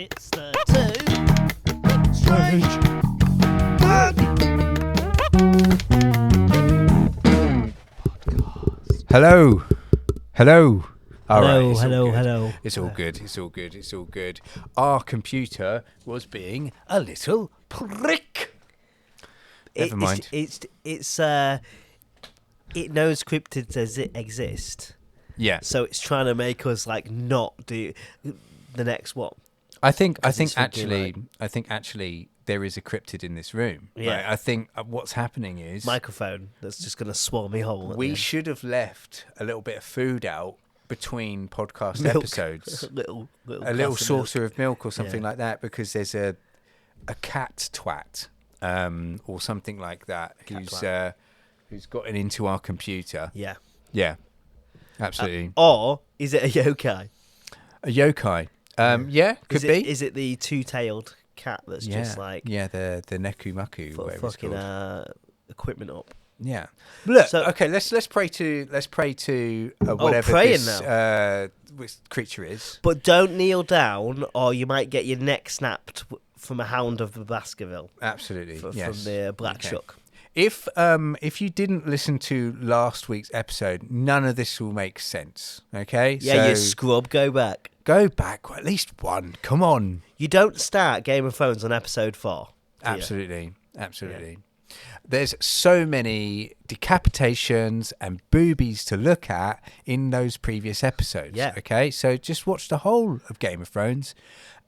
It's the Two Strange Podcast. Hello. All right, Hello, it's all good. hello. It's all good. Our computer was being a little prick. Never mind. It knows cryptids exist, Yeah. so it's trying to make us like not do the next one. I think it's actually thinking, there is a cryptid in this room. Yeah. Right? I think what's happening is Microphone that's just gonna swallow me whole. we should have left a little bit of food out between podcast Milk. episodes. a little little glass of saucer milk. of milk or something Yeah. like that, because there's a cat twat or something like that who's gotten into our computer. Yeah. Absolutely. Or is it a yokai? A yokai. Yeah, could be. Is it the two-tailed cat that's just like the neku maku, whatever it's fucking called. equipment up? Yeah. Look, So- okay, let's pray to whatever praying this creature is. But don't kneel down, or you might get your neck snapped from a hound of the Baskerville. Absolutely. From Yes. the Black Okay. Shuck. If you didn't listen to last week's episode, none of this will make sense. Okay? Yeah, you So scrub, go back. go back at least one. Come on. You don't start Game of Thrones on episode 4. do you? Absolutely. There's so many decapitations and boobies to look at in those previous episodes. Yeah. Okay, so just watch the whole of Game of Thrones,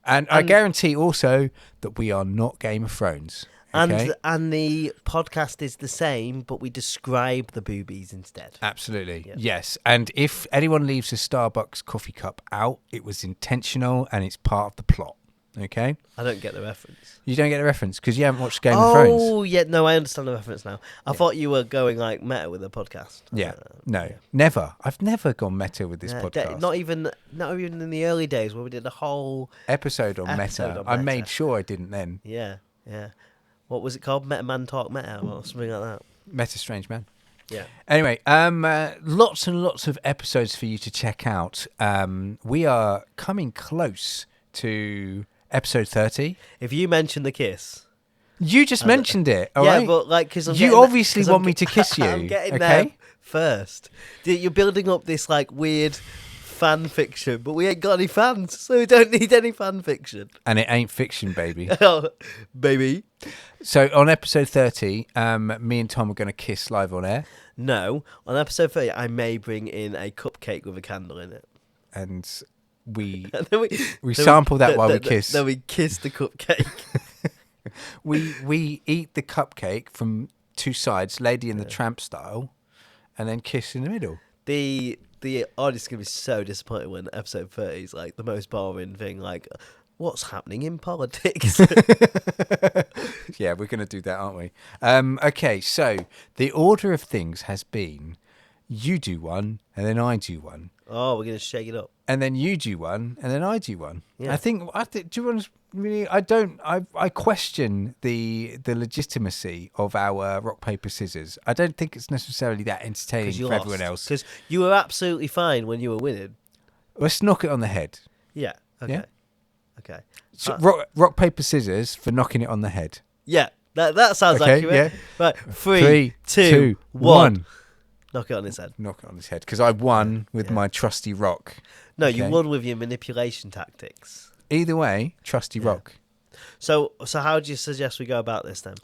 and I guarantee also that we are not Game of Thrones. Okay? And the podcast is the same, but we describe the boobies instead. Absolutely. Yeah. Yes. And if anyone leaves a Starbucks coffee cup out, it was intentional and it's part of the plot. Okay? I don't get the reference. You don't get the reference because you haven't watched Game of Thrones. Oh, yeah, no, I understand the reference now. I thought you were going like meta with the podcast. Yeah. No. Never. I've never gone meta with this podcast. Not even in the early days where we did a whole Episode on meta. I made sure I didn't then. Yeah. What was it called? Meta Man Talk Meta or something like that. Meta Strange Man. Yeah. Anyway, lots and lots of episodes for you to check out. We are coming close to episode 30. If you mention the kiss, You just mentioned it, all yeah, right? but like because You obviously want me to kiss you. I'm getting okay? there first. You're building up this like weird fan fiction, but we ain't got any fans, so we don't need any fan fiction. And it ain't fiction, baby. Oh, baby. So on episode 30, me and Tom are going to kiss live on air. No, on episode 30, I may bring in a cupcake with a candle in it. And we And then we sample that while we kiss. Then we kiss the cupcake. we eat the cupcake from two sides, Lady and the Tramp style, and then kiss in the middle. The audience is going to be so disappointed when episode 30 is like the most boring thing, like, what's happening in politics? Yeah, we're going to do that, aren't we? Okay, so the order of things has been you do one, and then I do one. Oh, we're going to shake it up. And then you do one, and then I do one. Yeah. I think. Do you want to really? I don't. I question the legitimacy of our rock paper scissors. I don't think it's necessarily that entertaining for everyone else. Because you were absolutely fine when you were winning. Let's knock it on the head. Yeah. Okay. Yeah? Okay. So, rock paper scissors for knocking it on the head. Yeah. That sounds Okay, accurate. yeah. Right. 3, Three, 2, two, 1. Knock it on his head. Knock it on his head because I won with my trusty rock. No, you Okay. won with your manipulation tactics. Either way, trusty rock. So how do you suggest we go about this then?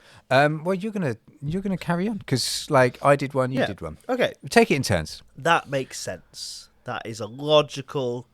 Well, you're gonna carry on because like I did one, you Yeah. did one. Okay. Take it in turns. That makes sense. That is a logical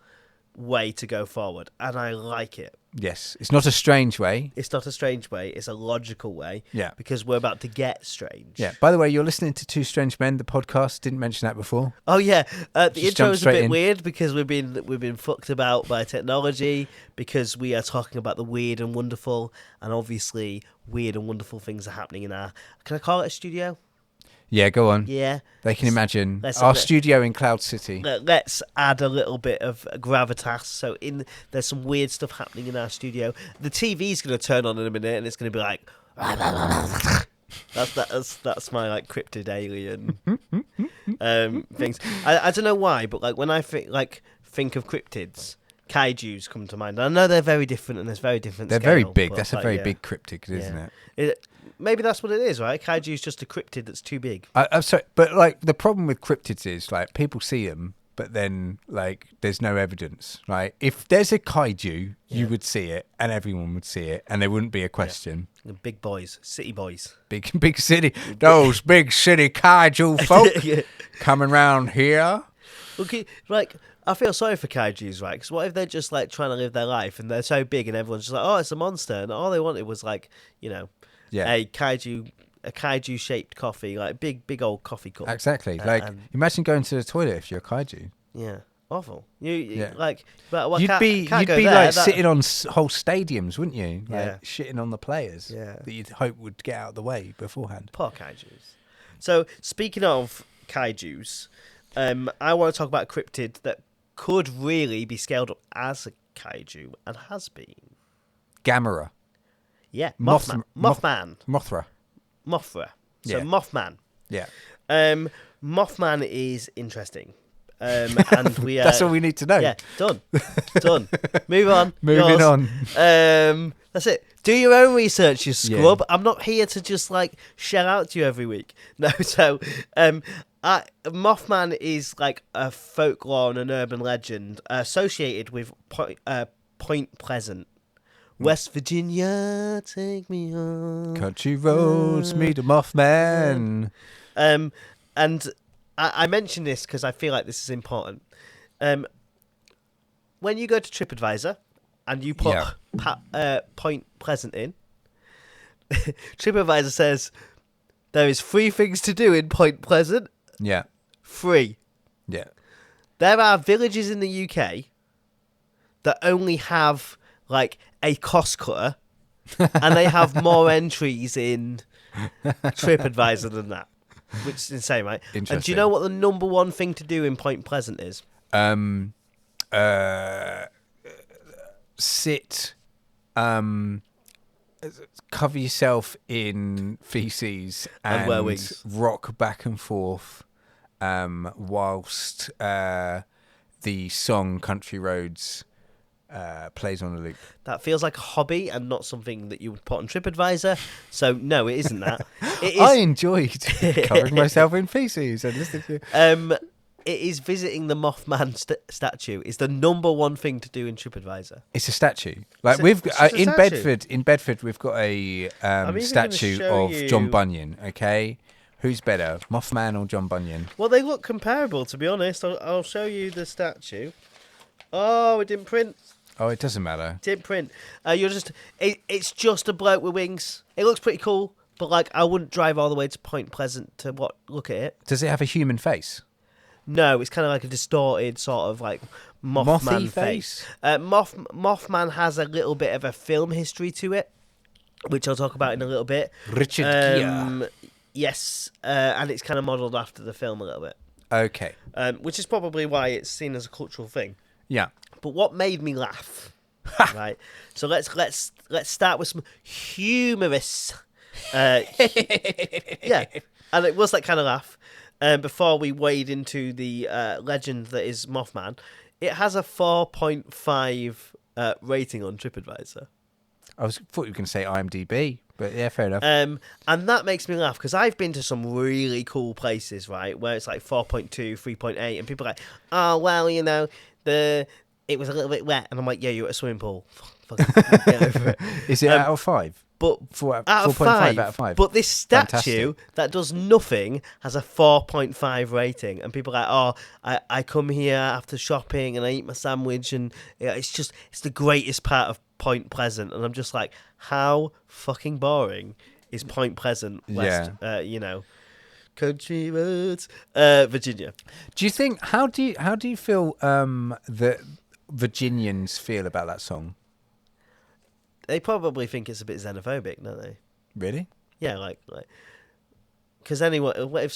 way to go forward, and I like it. Yes, it's not a strange way. It's not a strange way, it's a logical way. Yeah. Because we're about to get strange. Yeah. By the way, you're listening to Two Strange Men, the podcast. Didn't mention that before. Oh yeah. The Just intro jump is a straight bit in. weird because we've been fucked about by technology, because we are talking about the weird and wonderful, and obviously weird and wonderful things are happening in our, can I call it a studio? Yeah, go on. Yeah. They can imagine let's- our studio in Cloud City. Let's add a little bit of gravitas. So there's some weird stuff happening in our studio. The TV's going to turn on in a minute, and it's going to be like that's my like cryptid alien things. I don't know why, but like when I think of cryptids, kaijus come to mind. I know they're very different, and there's very different. They're scale, very big. but, That's a very big cryptid, isn't it? Maybe that's what it is, right? Kaiju is just a cryptid that's too big. I'm sorry, but like the problem with cryptids is like people see them, but then like there's no evidence, right? If there's a kaiju, you would see it, and everyone would see it, and there wouldn't be a question. The big boys, city boys, Big city, those big city kaiju folk coming round here. Okay, like I feel sorry for kaijus, right? Because what if they're just like trying to live their life, and they're so big, and everyone's just like, oh, it's a monster, and all they wanted was like, a kaiju shaped coffee, like big old coffee cup. Exactly. Like imagine going to the toilet if you're a kaiju. Yeah, awful. You'd be like sitting on whole stadiums, wouldn't you? Like shitting on the players that you'd hope would get out of the way beforehand. Poor kaijus. So speaking of kaijus, I want to talk about a cryptid that could really be scaled up as a kaiju and has been. Gamera. Yeah, Mothman. Mothra. So Mothman. Yeah. Mothman is interesting. And we That's all we need to know. Yeah, done. Move on. Moving on. That's it. Do your own research, you scrub. Yeah. I'm not here to just like shell out to you every week. No, so Mothman is like a folklore and an urban legend associated with Point Pleasant. West Virginia, take me home. Country roads, meet a Mothman. And I mention this because I feel like this is important. When you go to TripAdvisor and you put Point Pleasant in, TripAdvisor says there is 3 things to do in Point Pleasant. Yeah. 3. Yeah. There are villages in the UK that only have like a cost cutter, and they have more entries in TripAdvisor than that, which is insane, right? And do you know what the number 1 thing to do in Point Pleasant is? Sit, cover yourself in feces and wear wings. Rock back and forth, whilst the song "Country Roads" plays on a loop. That feels like a hobby and not something that you would put on TripAdvisor. So no, it isn't that. It is... I enjoyed covering myself in feces and listening to. It is visiting the Mothman statue. Is the number 1 thing to do in TripAdvisor. It's a statue. Like in Bedford, we've got a statue of John Bunyan. Okay, who's better, Mothman or John Bunyan? Well, they look comparable, to be honest. I'll show you the statue. Oh, it didn't print. Oh, it doesn't matter. Didn't print. It's just a bloke with wings. It looks pretty cool, but like I wouldn't drive all the way to Point Pleasant to look at it. Does it have a human face? No, it's kind of like a distorted sort of like Mothman face. Mothman has a little bit of a film history to it, which I'll talk about in a little bit. Richard Gere. Yes, and it's kind of modelled after the film a little bit. Okay. Which is probably why it's seen as a cultural thing. Yeah. But what made me laugh, right? So let's start with some humorous, yeah, and it was that kind of laugh. Before we wade into the legend that is Mothman, it has a 4.5 rating on TripAdvisor. I thought you were going to say IMDb, but yeah, fair enough. And that makes me laugh because I've been to some really cool places, right, where it's like 4.2, 3.8, and people are like, oh well, it was a little bit wet, and I'm like, yeah, you're at a swimming pool. Fucking get over it. Is it out of 5? But 4.5 out of 5. But this statue Fantastic. that does nothing has a 4.5 rating, and people are like, oh, I come here after shopping and I eat my sandwich, and it's the greatest part of Point Pleasant, and I'm just like, how fucking boring is Point Pleasant, West? Country roads, Virginia. Do you think? How do you feel that Virginians feel about that song? They probably think it's a bit xenophobic, don't they? Really? Yeah, like, because if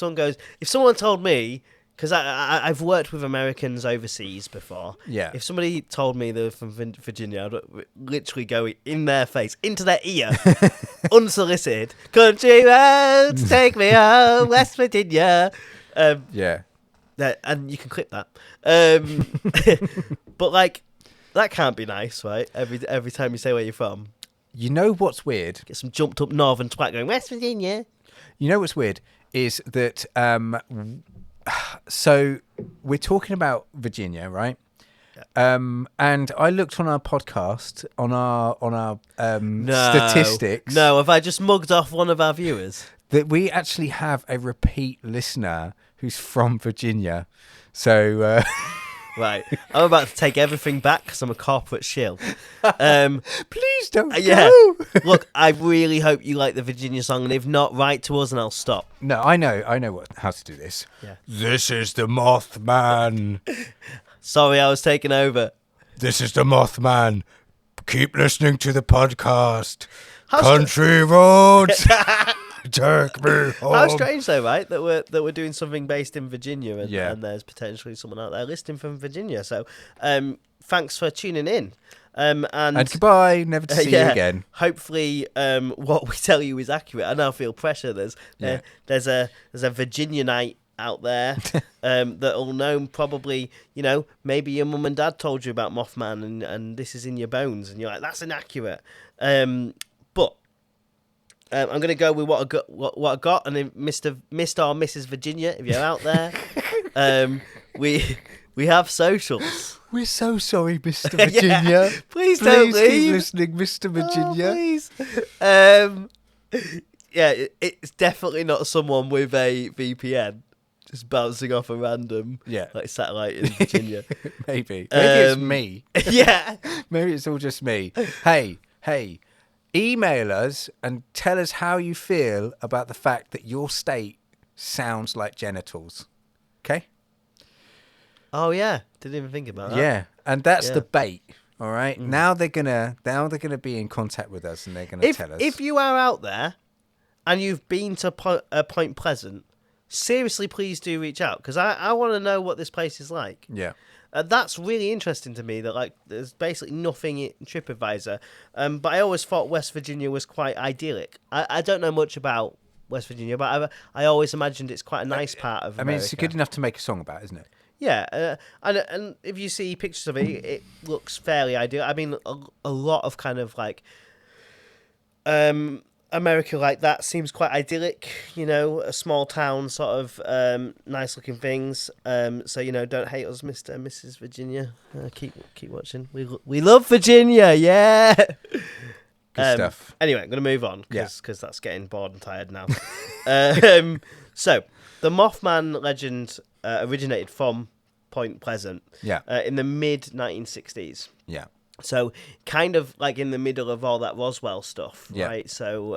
someone told me, because I've worked with Americans overseas before. Yeah. If somebody told me they were from Virginia, I'd literally go in their face, into their ear, unsolicited. Country roads, take me home, West Virginia. Yeah. And you can clip that. But like That can't be nice, right? Every time you say where you're from, You know what's weird? get some jumped up northern twat going West Virginia. You know what's weird is that so we're talking about Virginia, right? And I looked on our podcast on our statistics. No, have I just mugged off one of our viewers? That we actually have a repeat listener who's from Virginia. So Right, I'm about to take everything back because I'm a corporate shill. please don't Yeah. go. Look, I really hope you like the Virginia song, and if not, write to us and I'll stop. No, I know how to do this. Yeah. This is the Mothman. Sorry, I was taking over. This is the Mothman. Keep listening to the podcast. How Country roads. Take me home. How strange, though, right? That we're doing something based in Virginia, and, Yeah. and there's potentially someone out there listening from Virginia. So, thanks for tuning in. And goodbye. Never to see you again. Hopefully, what we tell you is accurate. I now feel pressure. There's a Virginianite out there that'll know probably, maybe your mum and dad told you about Mothman and this is in your bones, and you're like, that's inaccurate. But I'm going to go with what I got, and if Mr. or Mrs. Virginia, if you're out there, we have socials. We're so sorry, Mr. Virginia. Yeah. Please don't leave. Keep listening, Mr. Virginia. Oh, please. It's definitely not someone with a VPN just bouncing off a random satellite in Virginia. Maybe it's me. Yeah. Maybe it's all just me. Hey, email us and tell us how you feel about the fact that your state sounds like genitals. Okay? Oh yeah, didn't even think about that. Yeah, and that's the bait. All right. Now they're gonna be in contact with us, and they're gonna tell us. If you are out there and you've been to Point Pleasant, seriously, please do reach out, because I want to know what this place is like. Yeah. That's really interesting to me, that there's basically nothing in TripAdvisor. But I always thought West Virginia was quite idyllic. I don't know much about West Virginia, but I always imagined it's quite a nice part of America. I mean, it's good enough to make a song about, isn't it? Yeah, and if you see pictures of it, it looks fairly ideal. I mean, a lot of kind of America like that seems quite idyllic, a small town sort of nice looking things. So don't hate us, Mr. and Mrs. Virginia. Keep watching. We love Virginia, yeah. Good stuff. Anyway, I'm gonna move on because that's getting bored and tired now. So the Mothman legend originated from Point Pleasant. In the mid 1960s. Yeah. So kind of in the middle of all that Roswell stuff, right? So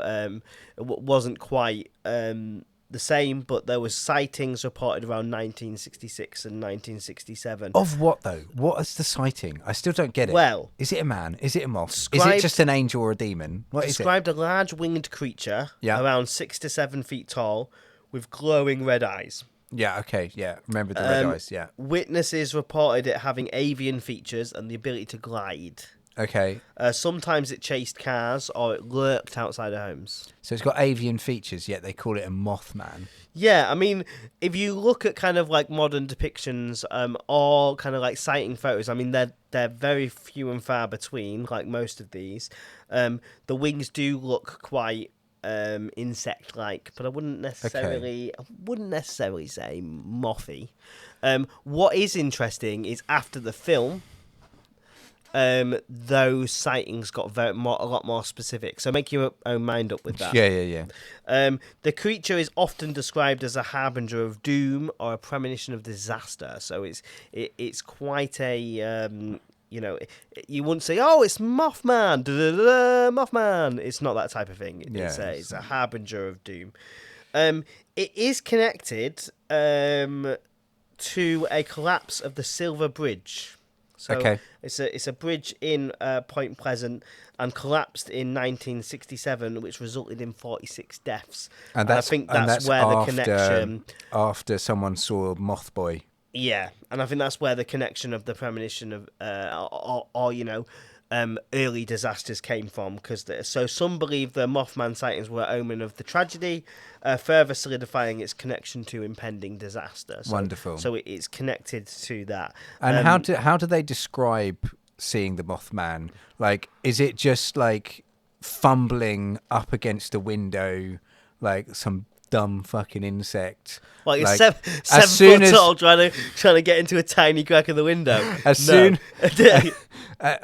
it wasn't quite the same, but there was sightings reported around 1966 and 1967. Of what, though? What is the sighting? I still don't get it. Well, is it a man? Is it a moth? Is it just an angel or a demon? What is it? Described a large winged creature around 6 to 7 feet tall with glowing red eyes. Yeah, okay, yeah. Remember the red eyes, yeah. Witnesses reported it having avian features and the ability to glide. Okay. Sometimes it chased cars or it lurked outside of homes. So it's got avian features, yet they call it a Mothman. Yeah, I mean, if you look at kind of modern depictions or kind of sighting photos, I mean, they're very few and far between, like most of these. The wings do look quite insect-like, but I wouldn't necessarily say mothy. What is interesting is after the film, those sightings got a lot more specific. So make your own mind up with that. Yeah. The creature is often described as a harbinger of doom or a premonition of disaster. So it's quite a you wouldn't say, oh, it's Mothman, Mothman. It's not that type of thing. It's a harbinger of doom. It is connected to a collapse of the Silver Bridge. So it's a bridge in Point Pleasant and collapsed in 1967, which resulted in 46 deaths. And I think that's where the connection after someone saw Mothboy. Yeah, and I think that's where the connection of the premonition of early disasters came from. So some believe the Mothman sightings were omen of the tragedy, further solidifying its connection to impending disaster. Wonderful. So it's connected to that. And how do they describe seeing the Mothman? Like, is it just like fumbling up against a window like some dumb fucking insect? Like a Like, 7 soon foot as- tall trying to get into a tiny crack of the window. As No. soon,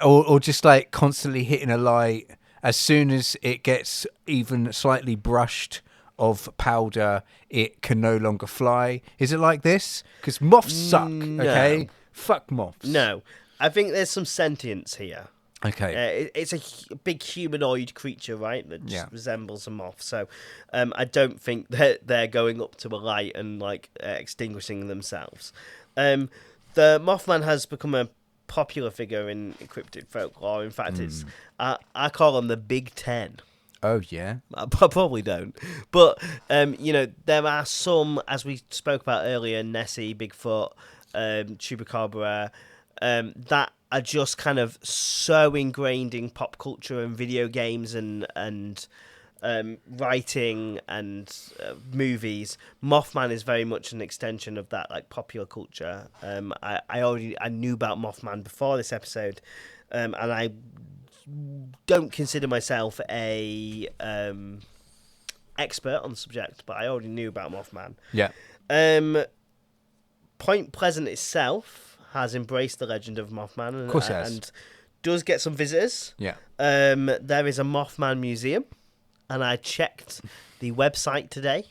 or just like constantly hitting a light. As soon as it gets even slightly brushed of powder, it can no longer fly. Is it like this? Because moths suck. Okay, fuck moths. No, I think there's some sentience here. Okay. It's a big humanoid creature, right? That just Yeah. resembles a moth. So, I don't think that they're going up to a light and like extinguishing themselves. The Mothman has become a popular figure in cryptid folklore. In fact, it's I call them the Big Ten. Oh yeah. I probably don't, but there are some, as we spoke about earlier, Nessie, Bigfoot, Chupacabra, that are just kind of so ingrained in pop culture and video games and writing and movies. Mothman is very much an extension of that, like popular culture. I knew about Mothman before this episode, and I don't consider myself a expert on the subject, but I already knew about Mothman. Yeah. Point Pleasant itself has embraced the legend of Mothman, Of course it has. and does get some visitors. Yeah. There is a Mothman museum, and I checked the website today,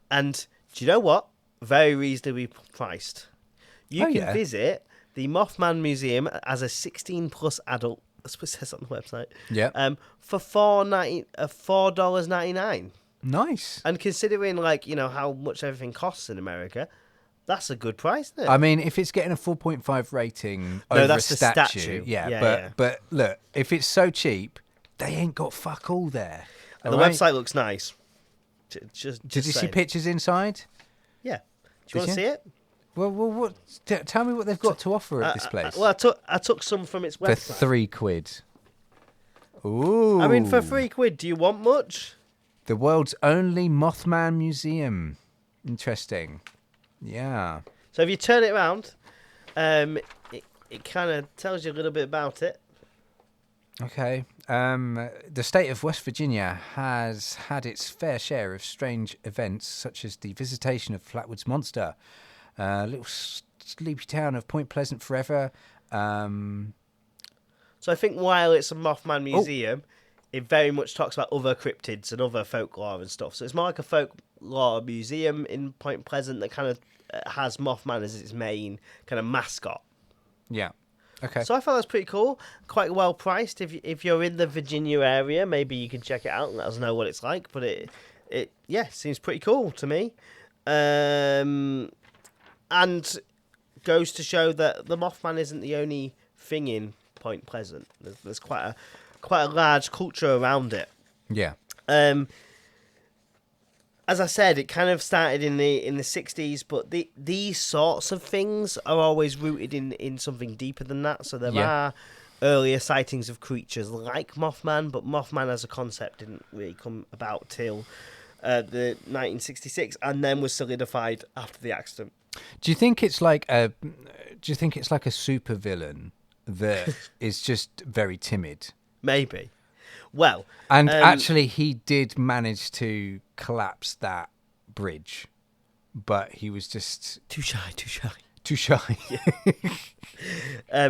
and do you know what? Very reasonably priced. You can visit the Mothman Museum as a 16+ adult. That's what it says on the website. Yeah. For $4.99. Nice. And considering how much everything costs in America, that's a good price, isn't it? I mean, if it's getting a 4.5 rating No, over that's a the statue, statue. yeah, Yeah, but look, if it's so cheap, they ain't got fuck all there. And the All right? website looks nice. Just Did you see saying. pictures inside? Yeah. Do you want to see it? Well, what? Tell me what they've got to offer at this place. Well, I took some from its For website. £3. Ooh. I mean, for £3, do you want much? The world's only Mothman museum. Interesting. Yeah. So if you turn it around, it kind of tells you a little bit about it. Okay. The state of West Virginia has had its fair share of strange events, such as the visitation of Flatwoods Monster, little sleepy town of Point Pleasant forever. So I think while it's a Mothman museum, it very much talks about other cryptids and other folklore and stuff. So it's more like a folklore museum in Point Pleasant that kind of has Mothman as its main kind of mascot. Yeah. Okay. So I thought that was pretty cool. Quite well priced. If you're in the Virginia area, maybe you can check it out and let us know what it's like. But it seems pretty cool to me. And goes to show that the Mothman isn't the only thing in Point Pleasant. There's quite a large culture around it. Yeah. As I said, it kind of started in the 60s, but these sorts of things are always rooted in something deeper than that. So there are earlier sightings of creatures like Mothman, but Mothman as a concept didn't really come about till the 1966, and then was solidified after the accident. Do you think it's like a supervillain that is just very timid? Maybe. Well, and actually, he did manage to collapse that bridge, but he was just too shy. Yeah.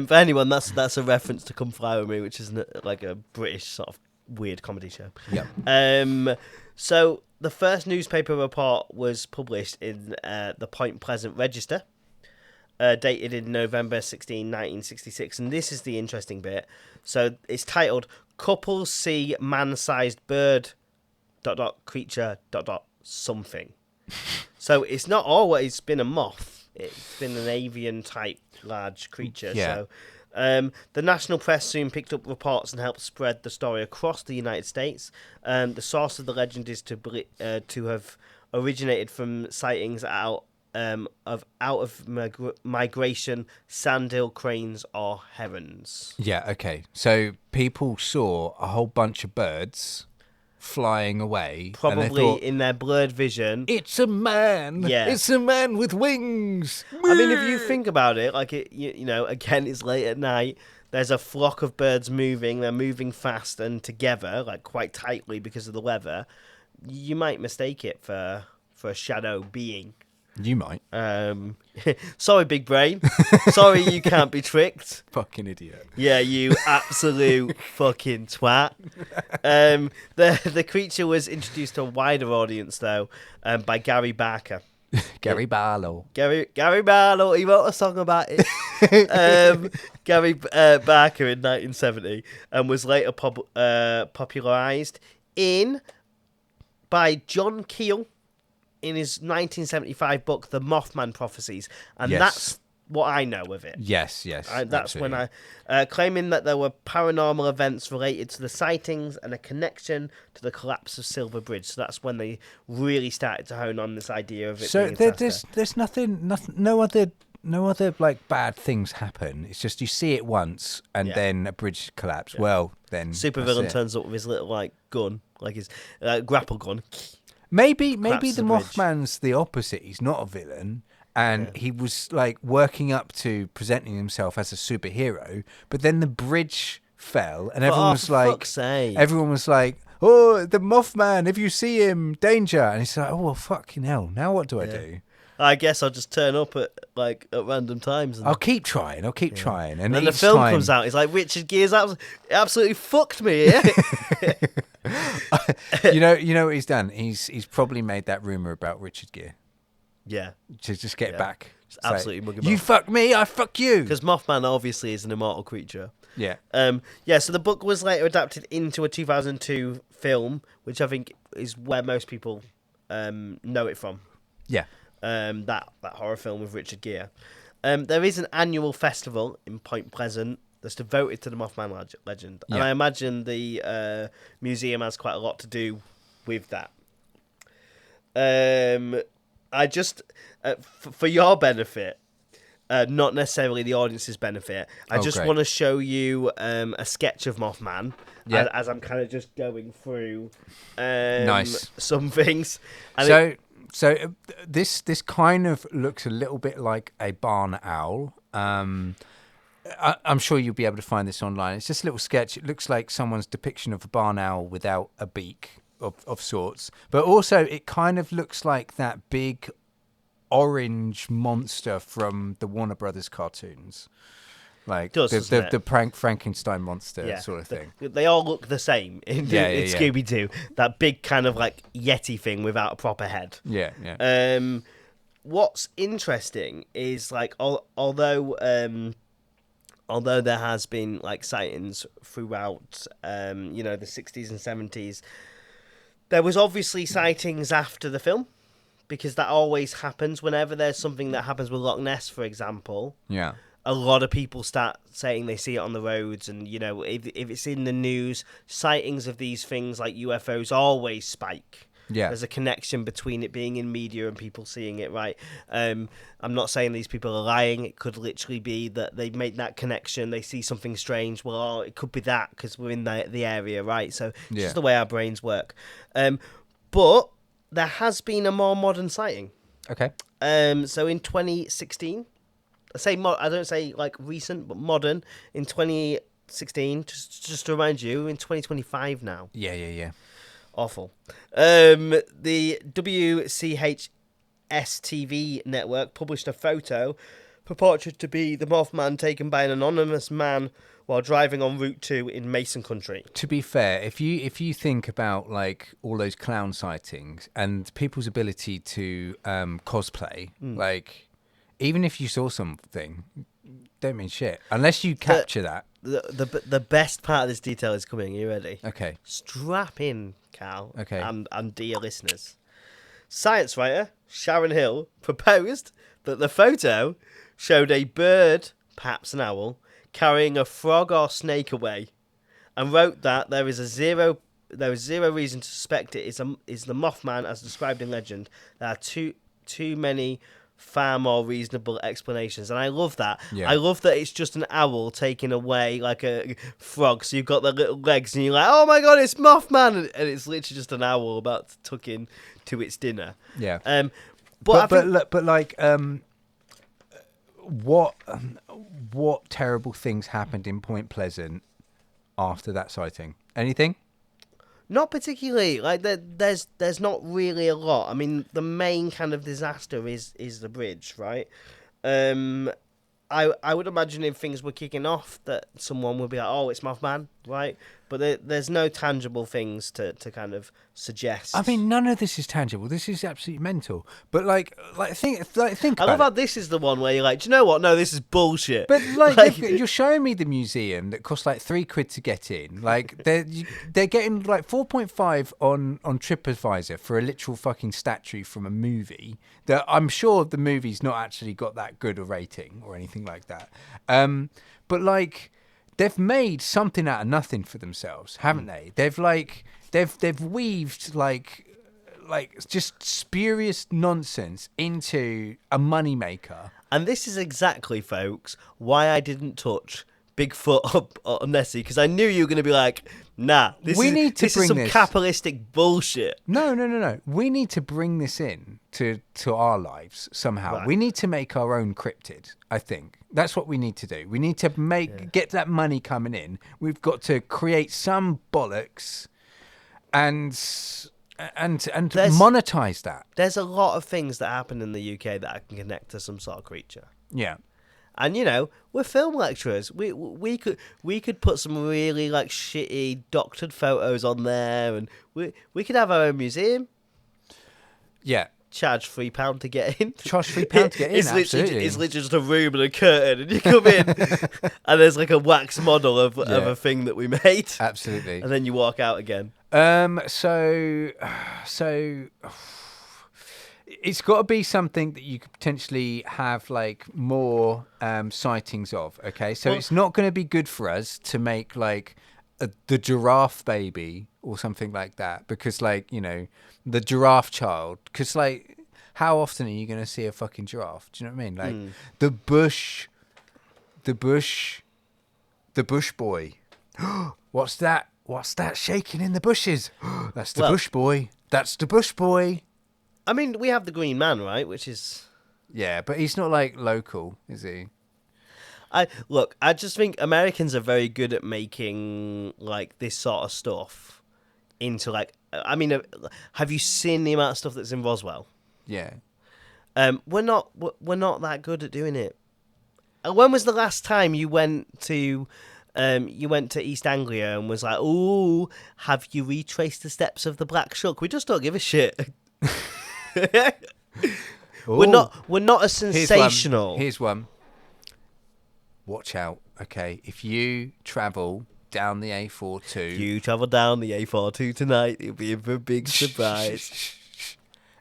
For anyone, that's a reference to Come Fly With Me, which is like a British sort of weird comedy show. Yeah. So the first newspaper report was published in the Point Pleasant Register, dated in November 16, 1966, and this is the interesting bit. So it's titled "Couples See Man-Sized Bird ... creature ... something." So it's not always been a moth; it's been an avian type large creature. Yeah. So the national press soon picked up reports and helped spread the story across the United States. The source of the legend is to have originated from sightings out of migration sandhill cranes or herons. Yeah, okay. So people saw a whole bunch of birds flying away. Probably and they thought, in their blurred vision. it's a man. Yeah. It's a man with wings. I mean, if you think about it, like again, it's late at night. there's a flock of birds moving. They're moving fast and together, like quite tightly because of the weather. You might mistake it for a shadow being. You might. Sorry, big brain. Sorry, you can't be tricked. Fucking idiot. Yeah, you absolute fucking twat. The creature was introduced to a wider audience, though, by Gary Barker. Gary Barlow. Gary Barlow, he wrote a song about it. Gary Barker in 1970, and was later popularised by John Keel in his 1975 book, The Mothman Prophecies, and that's what I know of it. Yes. That's absolutely. when I claiming that there were paranormal events related to the sightings and a connection to the collapse of Silver Bridge. So that's when they really started to hone on this idea of it. So being there's nothing, no other like bad things happen. It's just you see it once and then a bridge collapse. Yeah. Well, then supervillain turns up with his little like gun, like his grapple gun. Maybe the Mothman's the opposite. He's not a villain, and he was like working up to presenting himself as a superhero. But then the bridge fell, and everyone was like, "Oh, the Mothman! If you see him, danger!" And he's like, "Oh, well, fucking hell! Now what do I do?" I guess I'll just turn up at random times. I'll keep trying. And then the film comes out. He's like, Richard Gere's absolutely fucked me. Yeah? you know what he's done? He's probably made that rumor about Richard Gere. Yeah. To just get back. Just absolutely mug him You off. fuck me, I fuck you. Because Mothman obviously is an immortal creature. Yeah. So the book was later adapted into a 2002 film, which I think is where most people know it from. Yeah. That horror film with Richard Gere. There is an annual festival in Point Pleasant that's devoted to the Mothman legend, and I imagine the museum has quite a lot to do with that. I just, for your benefit, not necessarily the audience's benefit, I just want to show you a sketch of Mothman as I'm kind of just going through some things. And So this kind of looks a little bit like a barn owl. I'm sure you'll be able to find this online. It's just a little sketch. It looks like someone's depiction of a barn owl without a beak of sorts. But also it kind of looks like that big orange monster from the Warner Brothers cartoons. Like the prank Frankenstein monster sort of thing. They all look the same in Scooby-Doo. That big kind of like Yeti thing without a proper head. Yeah. What's interesting is like although there has been like sightings throughout the 60s and 70s, there was obviously sightings after the film, because that always happens whenever there's something that happens with Loch Ness, for example. Yeah. A lot of people start saying they see it on the roads, and if it's in the news, sightings of these things like UFOs always spike. Yeah, there's a connection between it being in media and people seeing it. Right, I'm not saying these people are lying. It could literally be that they make that connection. They see something strange. Well, it could be that because we're in the area, right? So it's just the way our brains work. But there has been a more modern sighting. Okay. So in 2016. I don't say like recent, but modern. In 2016, just to remind you, in 2025 now. Yeah. Awful. The WCHS TV network published a photo purported to be the Mothman taken by an anonymous man while driving on Route 2 in Mason Country. To be fair, if you think about like all those clown sightings and people's ability to cosplay, like. Even if you saw something, don't mean shit unless you capture that. The best part of this detail is coming. Are you ready? Okay. Strap in, Cal. Okay. And dear listeners, science writer Sharon Hill proposed that the photo showed a bird, perhaps an owl, carrying a frog or snake away, and wrote that there is zero reason to suspect it is the Mothman as described in legend. There are too many far more reasonable explanations, and I love that. I love that it's just an owl taking away like a frog, so you've got the little legs and you're like, oh my god, it's Mothman, and it's literally just an owl about to tuck in to its dinner. But what terrible things happened in Point Pleasant after that sighting? Anything? Not particularly. Like there's not really a lot. I mean, the main kind of disaster is the bridge, right? I would imagine if things were kicking off that someone would be like, oh, it's Mothman, right? But there's no tangible things to kind of suggest. I mean, none of this is tangible. This is absolutely mental. But think I love how this is the one where you're like, do you know what? No, this is bullshit. But like you're showing me the museum that costs like £3 to get in. Like they're getting like 4.5 on TripAdvisor for a literal fucking statue from a movie that I'm sure the movie's not actually got that good a rating or anything like that. But like they've made something out of nothing for themselves, haven't they? They've weaved like just spurious nonsense into a moneymaker. And this is exactly, folks, why I didn't touch Bigfoot up on Nessie, because I knew you were going to be like, nah, this is some capitalistic bullshit. No. We need to bring this in to our lives somehow. Right. We need to make our own cryptid, I think. That's what we need to do. We need to get that money coming in. We've got to create some bollocks and monetize that. There's a lot of things that happen in the UK that I can connect to some sort of creature. Yeah. And we're film lecturers. We could put some really like shitty doctored photos on there, and we could have our own museum. Yeah. Charge £3 to get in. Charge £3 to get in. Absolutely. It's literally just a room and a curtain, and you come in, and there's like a wax model of a thing that we made. Absolutely. And then you walk out again. So it's got to be something that you could potentially have like more sightings of. Okay, so it's not going to be good for us to make like the giraffe baby or something like that, because like the giraffe child. Because like, how often are you going to see a fucking giraffe? Do you know what I mean? Like the bush boy. What's that? What's that shaking in the bushes? That's the bush boy. That's the bush boy. I mean, we have the Green Man, right? Which is... Yeah, but he's not, like, local, is he? I just think Americans are very good at making, like, this sort of stuff into, like... I mean, have you seen the amount of stuff that's in Roswell? Yeah. We're not that good at doing it. When was the last time you went to East Anglia and was like, ooh, have you retraced the steps of the Black Shuck? We just don't give a shit. We're not as sensational. Here's one. Watch out, okay? If you travel down the A42... You travel down the A42 tonight, it'll be a big surprise.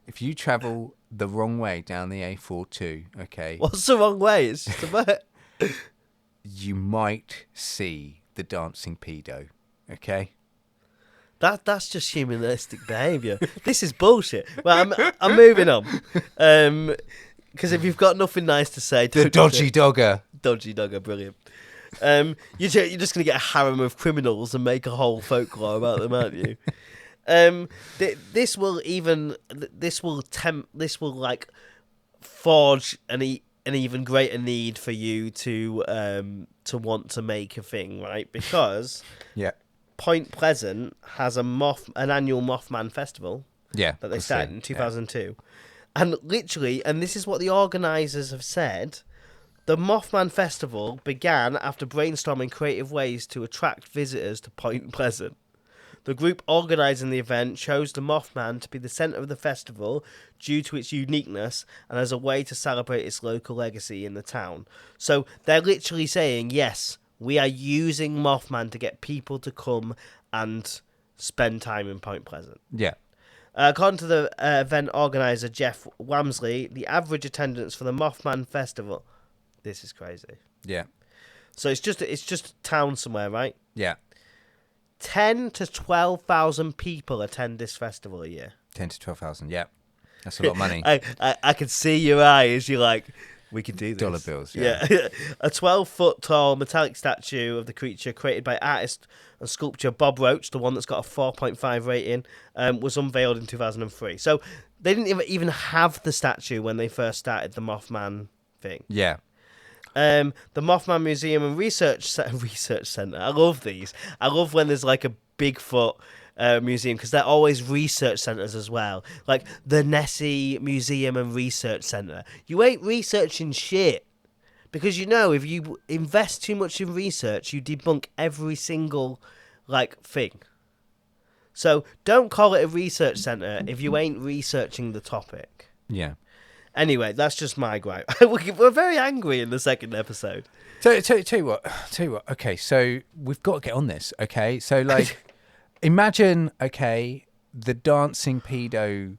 If you travel the wrong way down the A42, okay? What's the wrong way? It's just a bit... You might see the dancing pedo, okay? That's just humanistic behaviour. This is bullshit. Well, I'm moving on. Because if you've got nothing nice to say... The dodgy dogger. Dodgy dogger, brilliant. You're just going to get a harem of criminals and make a whole folklore about them, aren't you? This will like forge an even greater need for you to want to make a thing, right? Because... Yeah. Point Pleasant has an annual Mothman festival. Yeah, that they started in 2002, and literally, and this is what the organisers have said: the Mothman festival began after brainstorming creative ways to attract visitors to Point Pleasant. The group organising the event chose the Mothman to be the centre of the festival due to its uniqueness and as a way to celebrate its local legacy in the town. So they're literally saying, yes, we are using Mothman to get people to come and spend time in Point Pleasant. Yeah. According to the event organizer Jeff Wamsley, the average attendance for the Mothman Festival... This is crazy. Yeah. So it's just a town somewhere, right? Yeah. 10 to 12,000 people attend this festival a year. 10 to 12,000, yeah. That's a lot of money. I can see your eyes. You're like... We can do this. Dollar bills, yeah. A 12-foot tall metallic statue of the creature created by artist and sculptor Bob Roach, the one that's got a 4.5 rating, was unveiled in 2003. So they didn't even have the statue when they first started the Mothman thing. Yeah. the Mothman Museum and Research Centre. I love these. I love when there's like a Bigfoot museum, because they're always research centres as well. Like the Nessie Museum and Research Centre. You ain't researching shit. Because if you invest too much in research, you debunk every single thing. So don't call it a research centre if you ain't researching the topic. Yeah. Anyway, that's just my gripe. We're very angry in the second episode. So tell you what. Okay, so we've got to get on this. Okay, so imagine the Dancing Pedo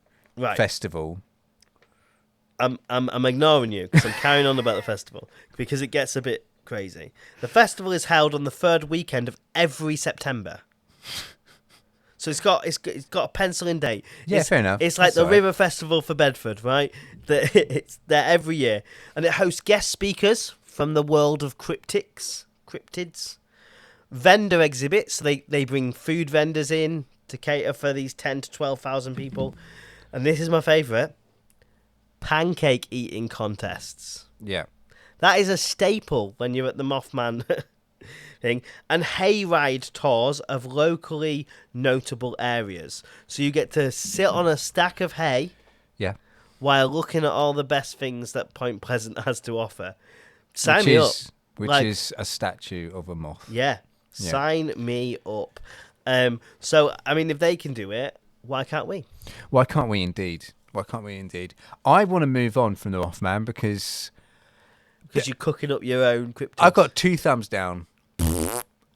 festival. I'm ignoring you because I'm carrying on about the festival because it gets a bit crazy. The festival is held on the third weekend of every September. So it's got a pencil-in date. Yeah, fair enough. It's like the River Festival for Bedford, right? It's there every year, and it hosts guest speakers from the world of cryptids, vendor exhibits. So they bring food vendors in to cater for these 10 to 12,000 people, and this is my favourite: pancake eating contests. Yeah, that is a staple when you're at the Mothman thing, and hayride tours of locally notable areas. So you get to sit on a stack of hay, while looking at all the best things that Point Pleasant has to offer. Sign me up. Which is a statue of a moth. Yeah, sign me up. So I mean, if they can do it, why can't we? Why can't we indeed? I want to move on from the Mothman because you're cooking up your own cryptids. I've got 2 thumbs down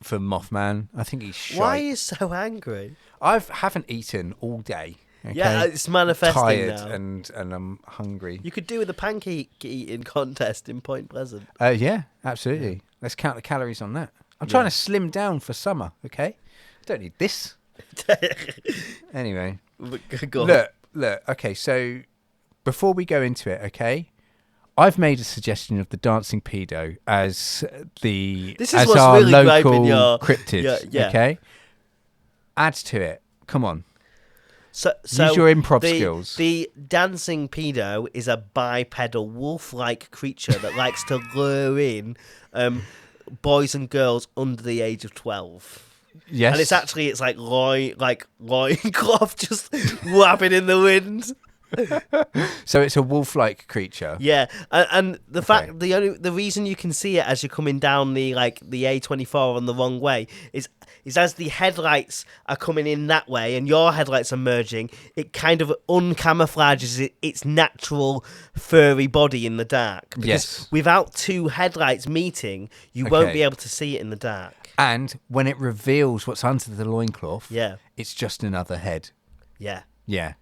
for Mothman. I think he's shite. Why are you so angry? I haven't eaten all day. Okay? Yeah, it's manifesting tired now. and I'm hungry. You could do with a pancake eating contest in Point Pleasant. Yeah, absolutely. Yeah. Let's count the calories on that. I'm trying to slim down for summer, okay? Don't need this. Anyway. Look, okay, so before we go into it, okay, I've made a suggestion of the Dancing Pedo as our really local your cryptid, okay? Add to it. Come on. So use your improv skills. The Dancing Pedo is a bipedal wolf-like creature that likes to lure in boys and girls under the age of 12. Yes, and it's like loincloth just whapping in the wind. So it's a wolf-like creature. Yeah, and the fact the reason you can see it as you're coming down the A24 on the wrong way is as the headlights are coming in that way and your headlights are merging, it kind of uncamouflages its natural furry body in the dark. Because without 2 headlights meeting, you won't be able to see it in the dark. And when it reveals what's under the loincloth, it's just another head. Yeah. Yeah.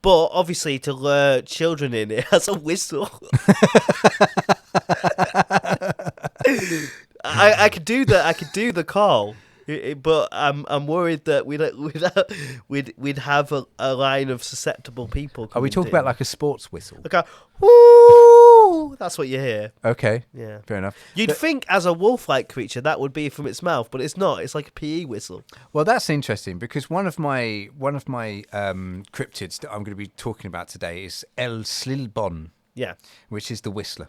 But obviously, to lure children in, it has a whistle. I could do that. I could do the call, but I'm worried that we'd have a line of susceptible people. Are we talking about like a sports whistle? Okay, woo! That's what you hear. Okay. Yeah. Fair enough. You'd think as a wolf-like creature that would be from its mouth, but it's not. It's like a PE whistle. Well, that's interesting because one of my cryptids that I'm going to be talking about today is El Slilbon. Yeah. Which is the whistler.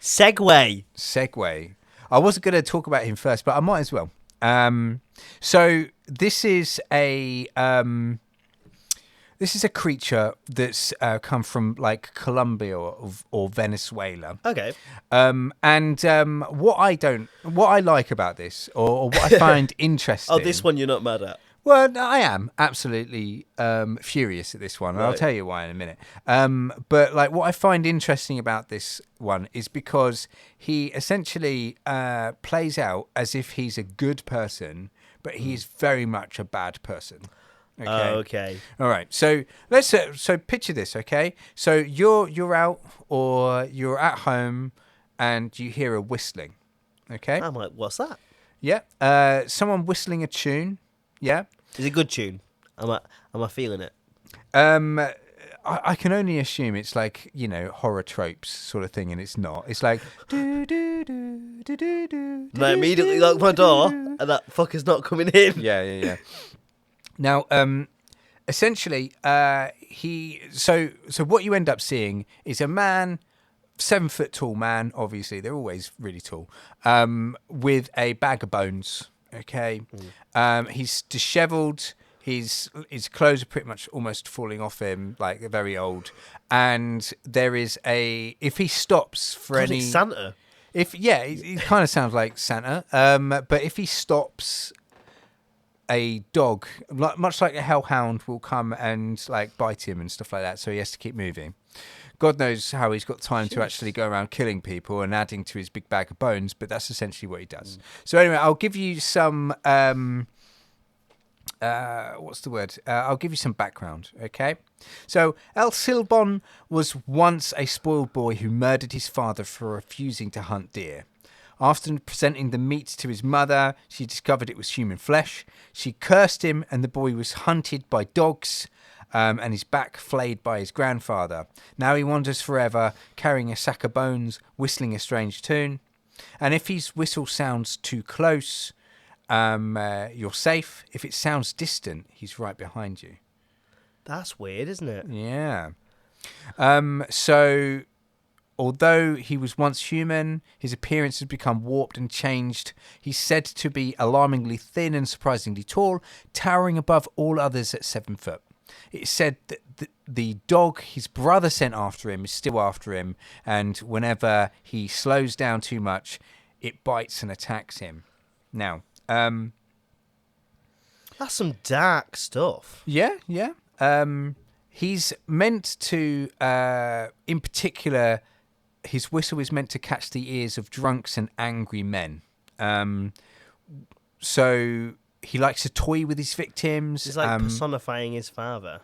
Segue. I wasn't going to talk about him first, but I might as well. So this is a creature that's come from like Colombia or Venezuela. Okay. What I like about this, or what I find interesting. Oh, this one you're not mad at. Well, I am absolutely furious at this one. Right. I'll tell you why in a minute. But like, what I find interesting about this one is because he essentially plays out as if he's a good person, but he's very much a bad person. Okay. Oh, okay. All right. So let's picture this. Okay. So you're out or you're at home, and you hear a whistling. Okay. I'm like, what's that? Yeah. Someone whistling a tune. Yeah. Is it a good tune? Am I feeling it? I can only assume it's like, horror tropes sort of thing, and it's not. It's like do do do do do do. And I immediately lock my door, and that fucker's not coming in. Yeah. Now, essentially, so what you end up seeing is a man 7 foot tall man, obviously they're always really tall, with a bag of bones. Okay, he's dishevelled. His clothes are pretty much almost falling off him, like they're very old. And there is if he stops for God, any it's Santa. It kind of sounds like Santa. But if he stops, a dog, much like a hellhound, will come and like bite him and stuff like that. So he has to keep moving. God knows how he's got time to actually go around killing people and adding to his big bag of bones, but that's essentially what he does. So anyway, I'll give you some, what's the word? I'll give you some background, okay? So El Silbon was once a spoiled boy who murdered his father for refusing to hunt deer. After presenting the meat to his mother, she discovered it was human flesh. She cursed him, and the boy was hunted by dogs, and his back flayed by his grandfather. Now he wanders forever, carrying a sack of bones, whistling a strange tune. And if his whistle sounds too close, you're safe. If it sounds distant, he's right behind you. That's weird, isn't it? Yeah. So, although he was once human, his appearance has become warped and changed. He's said to be alarmingly thin and surprisingly tall, towering above all others at 7 foot. It's said that the dog his brother sent after him is still after him, and whenever he slows down too much, it bites and attacks him. Now, that's some dark stuff. Yeah. He's meant to, in particular, his whistle is meant to catch the ears of drunks and angry men. So he likes to toy with his victims. He's like personifying his father.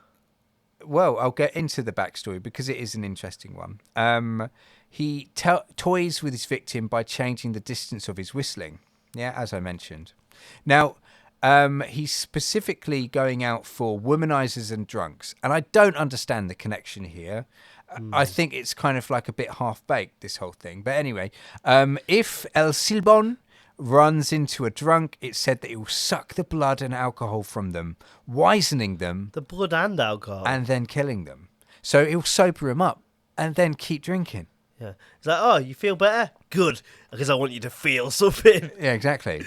Well, I'll get into the backstory because it is an interesting one. He toys with his victim by changing the distance of his whistling. Yeah, as I mentioned. Now, he's specifically going out for womanizers and drunks. And I don't understand the connection here. I think it's kind of like a bit half-baked, this whole thing. But anyway, if El Silbon runs into a drunk, it's said that he will suck the blood and alcohol from them, wisening them. The blood and alcohol. And then killing them. So he'll sober him up and then keep drinking. Yeah. It's like, oh, you feel better? Good. Because I want you to feel something. Yeah, exactly.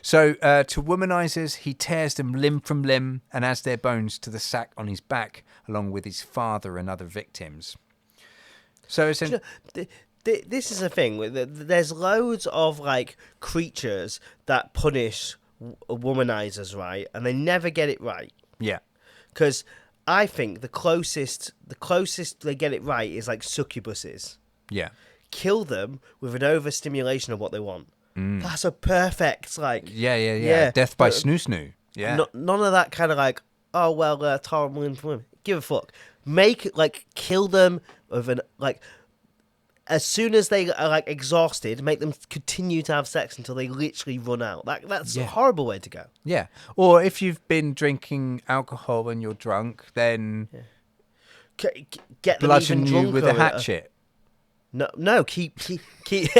So to womanizers, he tears them limb from limb and adds their bones to the sack on his back, along with his father and other victims. So essentially, this is a thing. There's loads of like creatures that punish womanizers, right? And they never get it right. Yeah. Because I think the closest they get it right is like succubuses. Yeah. Kill them with an overstimulation of what they want. That's a perfect, like... Yeah. Death by snoo-snoo. Yeah. None of that kind of like, oh, well, terrible influence. Give a fuck. Kill them with an, like... As soon as they are, like, exhausted, make them continue to have sex until they literally run out. That's a horrible way to go. Yeah. Or if you've been drinking alcohol and you're drunk, then... Yeah. Get them bludgeon even you with a hatchet. No, keep keep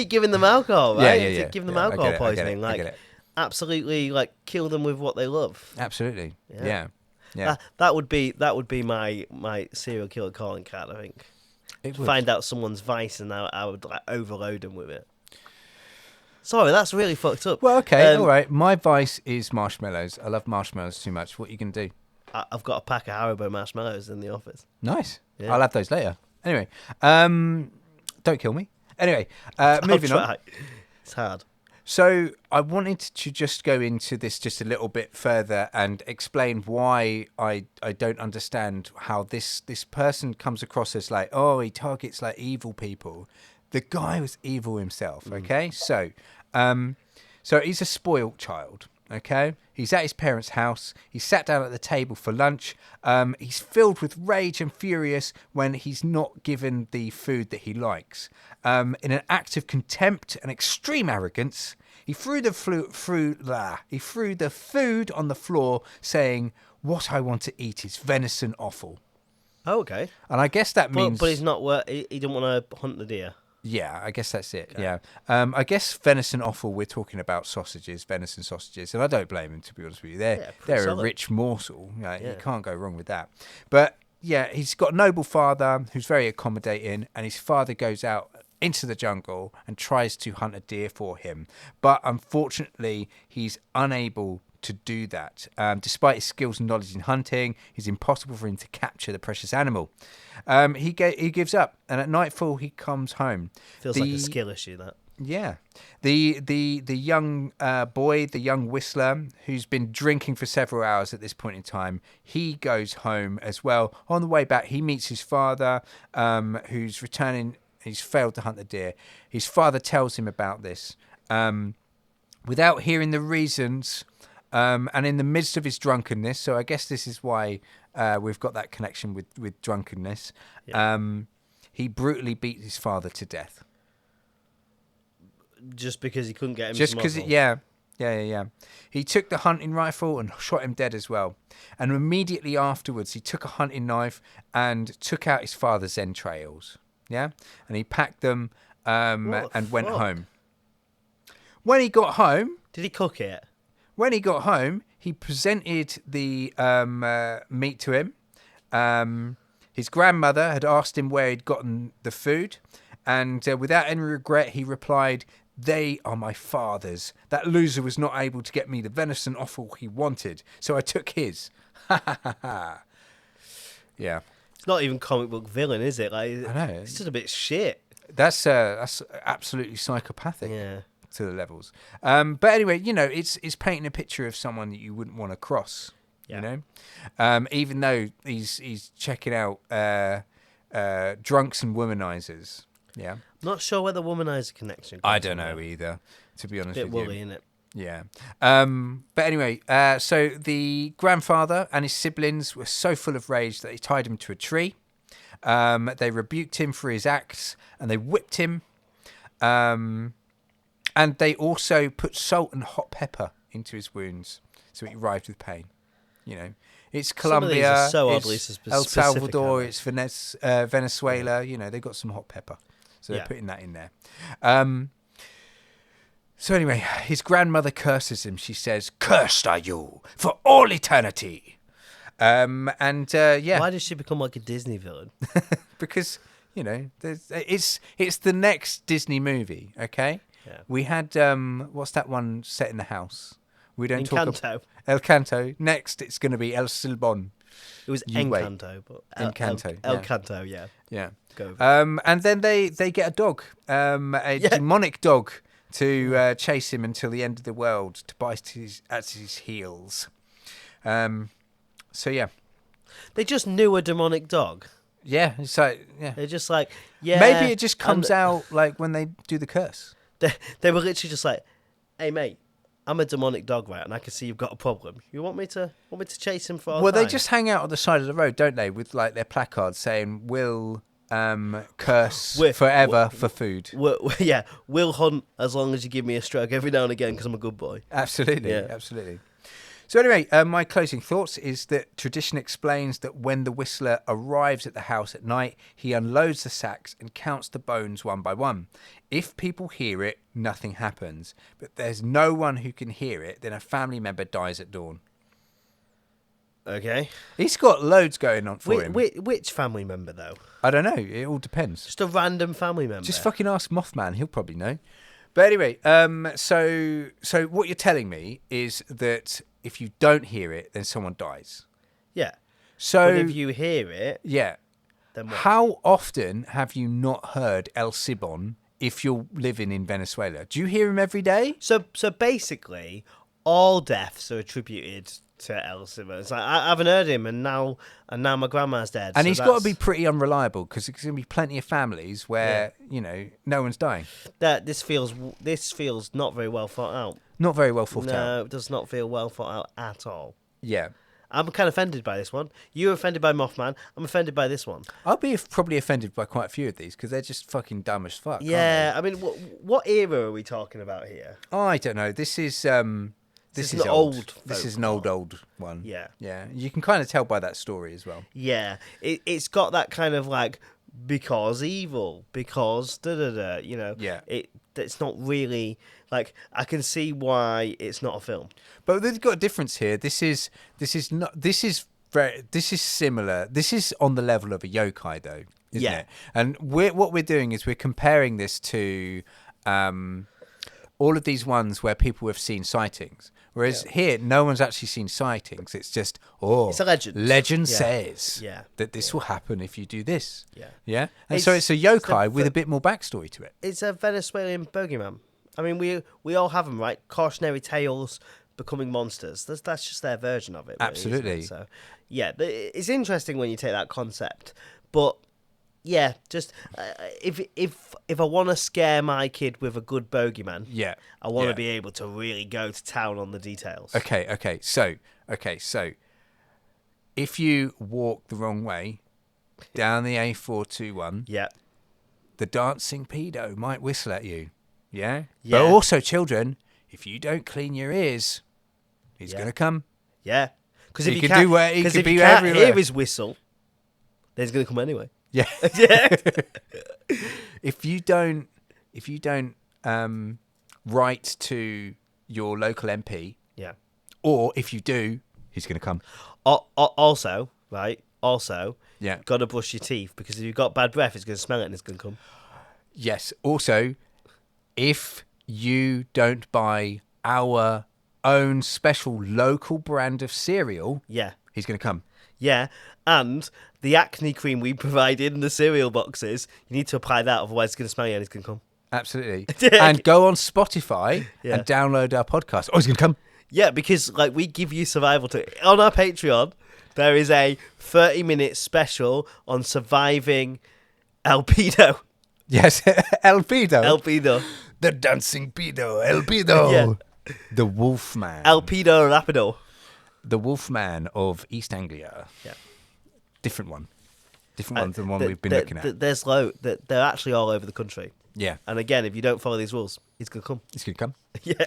giving them alcohol, right? Yeah. Give them alcohol poisoning. I get it. Absolutely, like kill them with what they love. Absolutely. Yeah. That would be my serial killer calling card, I think. It would. Find out someone's vice and I would like overload them with it. Sorry, that's really fucked up. Well, okay, all right. My vice is marshmallows. I love marshmallows too much. What are you going to do? I've got a pack of Haribo marshmallows in the office. Nice. Yeah. I'll have those later. Anyway, don't kill me. Anyway, moving on. It's hard. So I wanted to just go into this just a little bit further and explain why I don't understand how this person comes across as like, oh, he targets like evil people. The guy was evil himself, okay? So he's a spoiled child, okay? He's at his parents' house. He sat down at the table for lunch. He's filled with rage and furious when he's not given the food that he likes. In an act of contempt and extreme arrogance, he threw the food on the floor, saying, "What I want to eat is venison offal." Oh, okay. And I guess that means... But he's not... He didn't want to hunt the deer. Yeah, I guess that's it. Okay. Yeah. I guess venison offal, we're talking about venison sausages, and I don't blame him, to be honest with you. They're a solid. rich morsel. You Yeah. can't go wrong with that. But he's got a noble father who's very accommodating, and his father goes out into the jungle and tries to hunt a deer for him. But unfortunately, he's unable to do that. Despite his skills and knowledge in hunting, it's impossible for him to capture the precious animal. He gives up, and at nightfall, he comes home. Feels like a skill issue, that. Yeah. The young boy, the young whistler, who's been drinking for several hours at this point in time, he goes home as well. On the way back, he meets his father, who's returning. He's failed to hunt the deer. His father tells him about this. Without hearing the reasons, and in the midst of his drunkenness, so I guess this is why we've got that connection with drunkenness, he brutally beat his father to death. Just because he couldn't get him. Just because, yeah. He took the hunting rifle and shot him dead as well. And immediately afterwards, he took a hunting knife and took out his father's entrails. Yeah, and he packed them and went home. When he got home, did he cook it? When he got home, he presented the meat to him. His grandmother had asked him where he'd gotten the food, and without any regret, he replied, "They are my father's. That loser was not able to get me the venison offal he wanted, so I took his." Ha ha ha ha. Yeah. It's not even comic book villain, is it? Like, I know. It's just a bit shit. That's absolutely psychopathic. Yeah. To the levels. But anyway, it's painting a picture of someone that you wouldn't want to cross. Yeah. Even though he's checking out drunks and womanizers. Yeah. Not sure where the womanizer connection comes I don't know either, to be honest with you. Bit woolly, isn't it? Yeah. But anyway, so the grandfather and his siblings were so full of rage that they tied him to a tree. They rebuked him for his acts and they whipped him. And they also put salt and hot pepper into his wounds so he writhed with pain. It's Colombia, it's El Salvador, it's Venezuela. They've got some hot pepper. So they're putting that in there. So anyway, his grandmother curses him. She says, "Cursed are you for all eternity." Why does she become like a Disney villain? Because it's the next Disney movie. Okay, we had what's that one set in the house? We don't talk about El Canto. Next, it's going to be El Silbón. It was Encanto, but Encanto. El Canto, yeah. Go. And then they get a dog, a demonic dog, to chase him until the end of the world, to bite at his heels. So yeah, they just knew a demonic dog. Yeah, it's like they're just like Maybe it just comes out like when they do the curse. They were literally just like, "Hey mate, I'm a demonic dog, right? And I can see you've got a problem. You want me to chase him for?" Well, they just hang out on the side of the road, don't they, with like their placards saying, "We'll curse forever for food." We'll hunt as long as you give me a stroke every now and again because I'm a good boy. Absolutely, absolutely. So anyway, my closing thoughts is that tradition explains that when the whistler arrives at the house at night, he unloads the sacks and counts the bones one by one. If people hear it, nothing happens. But there's no one who can hear it, then a family member dies at dawn. Okay. He's got loads going on for him. Which family member, though? I don't know. It all depends. Just a random family member. Just fucking ask Mothman. He'll probably know. But anyway, so what you're telling me is that if you don't hear it, then someone dies. Yeah. So but if you hear it, then what? How often have you not heard El Silbón if you're living in Venezuela? Do you hear him every day? So basically, all deaths are attributed to El Silbón. It's like I haven't heard him, and now my grandma's dead. And he's got to be pretty unreliable because there's going to be plenty of families where no one's dying. This feels not very well thought out. Not very well thought out. No, it does not feel well thought out at all. Yeah. I'm kind of offended by this one. You're offended by Mothman. I'm offended by this one. I'll be probably offended by quite a few of these because they're just fucking dumb as fuck. Yeah, I mean, what era are we talking about here? Oh, I don't know. This is old. This is an old one. Yeah. Yeah. You can kind of tell by that story as well. Yeah. It's got that kind of like, because evil, because da-da-da, Yeah. It's not really, like, I can see why it's not a film. But they've got a difference here. This is This is similar. This is on the level of a yokai, though, isn't Yeah. it? And what we're doing is we're comparing this to all of these ones where people have seen sightings. Whereas here, no one's actually seen sightings. It's just, it's a legend. Legend Yeah. says Yeah. that this will happen if you do this. Yeah. Yeah? And so it's a yokai with a bit more backstory to it. It's a Venezuelan bogeyman. I mean, we all have them, right? Cautionary tales becoming monsters. That's just their version of it. Really, Absolutely. isn't it? So, yeah, it's interesting when you take that concept. But yeah, just if I want to scare my kid with a good bogeyman, Yeah. I want to Yeah. be able to really go to town on the details. Okay. So if you walk the wrong way down the A421, Yeah. the dancing pedo might whistle at you. Yeah? Yeah. But also, children, if you don't clean your ears, he's Yeah. going to come. Yeah. Because He if could you can't, do where- he 'cause could if be you can't everywhere. hear his whistle, then he's going to come anyway. Yeah. Yeah. if you don't write to your local MP, Yeah. or if you do, he's going to come. Also, right? Also, Yeah. got to brush your teeth because if you've got bad breath, it's going to smell it and it's going to come. Yes. Also, if you don't buy our own special local brand of cereal, Yeah. he's going to come. Yeah. And the acne cream we provided in the cereal boxes, you need to apply that, otherwise it's going to smell you and it's going to come. Absolutely. And go on Spotify and download our podcast. Oh, he's going to come. Yeah, because like we give you survival to on our Patreon. There is a 30-minute special on surviving El Pedo. Yes. El Pedo. El Pedo. The dancing pedo. El Pedo. Yeah. The Wolfman. El Pedorapido. The Wolfman of East Anglia. Yeah. Different one than the one we've been looking at. There's they're actually all over the country. Yeah. And again, if you don't follow these rules, he's gonna come. He's going to come. Yeah.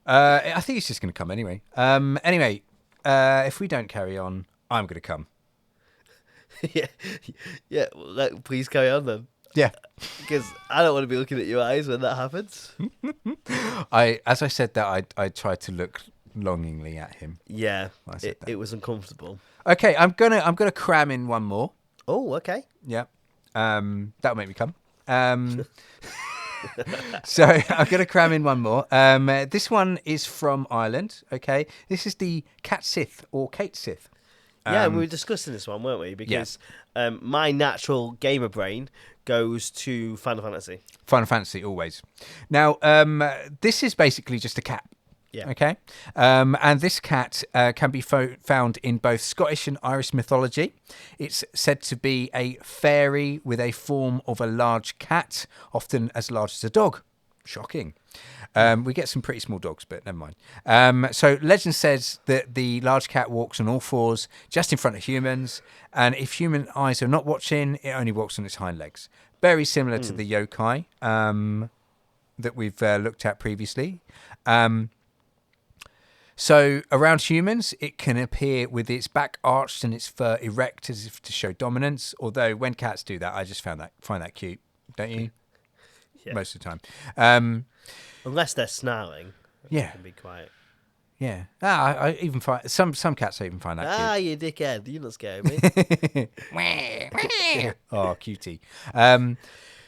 I think he's just going to come anyway. If we don't carry on, I'm going to come. Yeah. Yeah. Well, please carry on then, Yeah. because I don't want to be looking at your eyes when that happens. As I said that, I tried to look longingly at him. Yeah. I said that. It was uncomfortable. Okay, I'm gonna cram in one more. Oh, okay. Yeah. That'll make me come. So I'm going to cram in one more. This one is from Ireland. Okay, this is the Cat Sith or Kate Sith. Yeah, we were discussing this one, weren't we? Because my natural gamer brain goes to Final Fantasy. Final Fantasy, always. Now, this is basically just a cat. Yeah. Okay. And this cat can be found in both Scottish and Irish mythology. It's said to be a fairy with a form of a large cat, often as large as a dog. Shocking. We get some pretty small dogs, but never mind. So legend says that the large cat walks on all fours just in front of humans. And if human eyes are not watching, it only walks on its hind legs. Very similar to the yokai that we've looked at previously. So around humans, it can appear with its back arched and its fur erect as if to show dominance. Although when cats do that, I just find that cute, don't you? Yeah. Most of the time. Unless they're snarling. Yeah. It can be quiet. Yeah. I even find some cats I even find that Ah, you dickhead. You're not scaring me. cute. Oh, cutie.